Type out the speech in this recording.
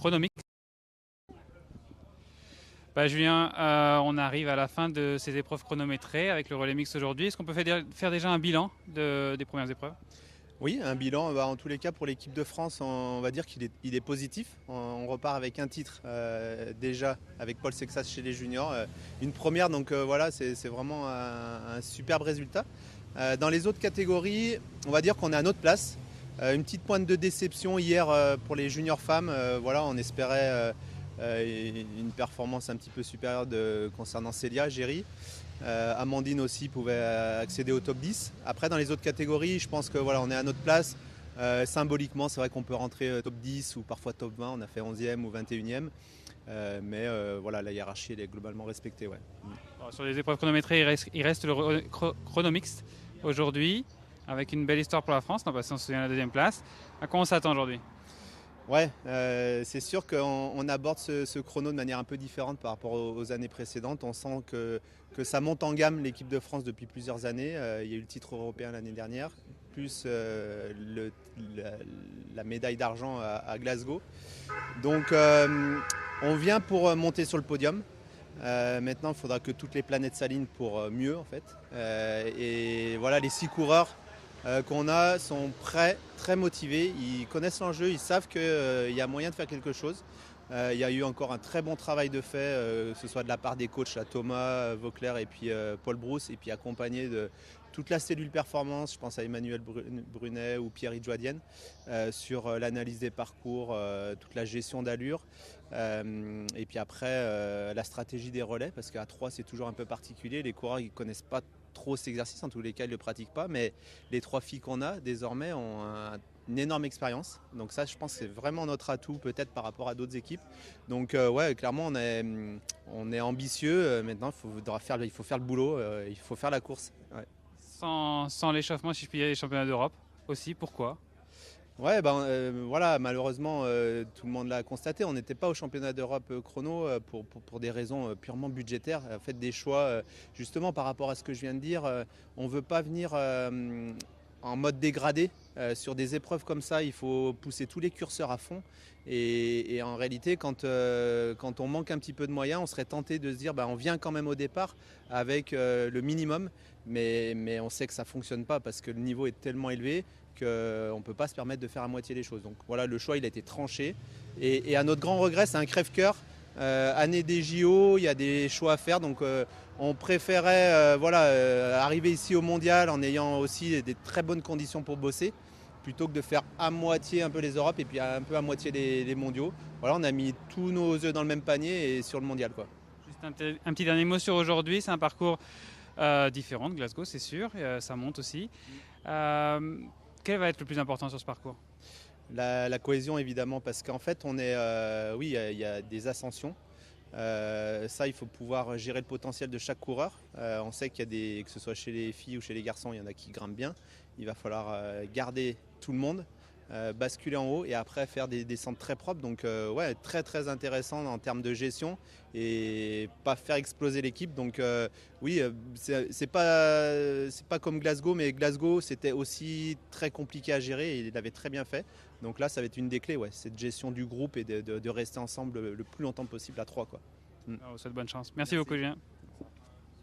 chronomix. Julien, on arrive à la fin de ces épreuves chronométrées avec le relais mix aujourd'hui. Est-ce qu'on peut faire déjà un bilan des premières épreuves? Oui, un bilan, en tous les cas pour l'équipe de France, on va dire qu'il est positif. On repart avec un titre déjà avec Paul Sexas chez les juniors. Une première, donc voilà, c'est vraiment un superbe résultat. Dans les autres catégories, on va dire qu'on est à notre place. Une petite pointe de déception hier pour les juniors femmes. Voilà, on espérait une performance un petit peu supérieure concernant Célia, Géry. Amandine aussi pouvait accéder au top 10. Après, dans les autres catégories, je pense que voilà, on est à notre place. Symboliquement, c'est vrai qu'on peut rentrer top 10 ou parfois top 20. On a fait 11e ou 21e. Mais voilà, la hiérarchie elle est globalement respectée. Ouais. Alors, sur les épreuves chronométrées, il reste le chronomix aujourd'hui, avec une belle histoire pour la France. On se souvient de la deuxième place. À quoi on s'attend aujourd'hui? Ouais, c'est sûr qu'on aborde ce chrono de manière un peu différente par rapport aux années précédentes. On sent que ça monte en gamme l'équipe de France depuis plusieurs années. Il y a eu le titre européen l'année dernière, plus la médaille d'argent à Glasgow. Donc on vient pour monter sur le podium. Maintenant, il faudra que toutes les planètes s'alignent pour mieux en fait. Et voilà, les 6 coureurs qu'on a sont prêts, très motivés, ils connaissent l'enjeu, ils savent qu'il y a moyen de faire quelque chose. Il y a eu encore un très bon travail de fait, que ce soit de la part des coachs, là, Thomas Vauclair et puis Paul Brousse, et puis accompagné de toute la cellule performance, je pense à Emmanuel Brunet ou Pierre Idjoadienne, sur l'analyse des parcours, toute la gestion d'allure. Et puis après, la stratégie des relais, parce qu'à 3 c'est toujours un peu particulier, les coureurs ils ne connaissent pas trop cet exercice, en tous les cas ils ne le pratiquent pas, mais les 3 filles qu'on a désormais ont une énorme expérience, donc ça je pense que c'est vraiment notre atout peut-être par rapport à d'autres équipes. Donc ouais, clairement on est ambitieux. Maintenant il faut faire le boulot, il faut faire la course. Ouais. Sans l'échauffement, si je puis dire, les championnats d'Europe aussi, pourquoi? Ouais, voilà, malheureusement, tout le monde l'a constaté. On n'était pas au championnat d'Europe chrono pour des raisons purement budgétaires. Faites des choix, justement par rapport à ce que je viens de dire. On ne veut pas venir en mode dégradé. Sur des épreuves comme ça, il faut pousser tous les curseurs à fond. Et en réalité, quand on manque un petit peu de moyens, on serait tenté de se dire on vient quand même au départ avec le minimum. Mais on sait que ça ne fonctionne pas parce que le niveau est tellement élevé qu'on ne peut pas se permettre de faire à moitié les choses. Donc voilà, le choix il a été tranché. Et à notre grand regret, c'est un crève-cœur. Année des JO, il y a des choix à faire. Donc on préférait arriver ici au mondial en ayant aussi des très bonnes conditions pour bosser, plutôt que de faire à moitié un peu les Europes et puis un peu à moitié les mondiaux. Voilà, on a mis tous nos œufs dans le même panier et sur le mondial, quoi. Juste un petit dernier mot sur aujourd'hui. C'est un parcours différent de Glasgow, c'est sûr. Ça monte aussi. Quel va être le plus important sur ce parcours? La cohésion évidemment, parce qu'en fait on est, oui, il y a des ascensions. Ça, il faut pouvoir gérer le potentiel de chaque coureur. On sait qu'il y a que ce soit chez les filles ou chez les garçons, il y en a qui grimpent bien. Il va falloir garder tout le monde, basculer en haut et après faire des descentes très propres. Donc ouais, très très intéressant en termes de gestion et pas faire exploser l'équipe. Donc oui, c'est pas comme Glasgow, mais Glasgow c'était aussi très compliqué à gérer et il l'avait très bien fait. Donc là, ça va être une des clés, ouais, cette gestion du groupe et de rester ensemble le plus longtemps possible à 3, quoi. On vous souhaite bonne chance. Merci beaucoup, Julien.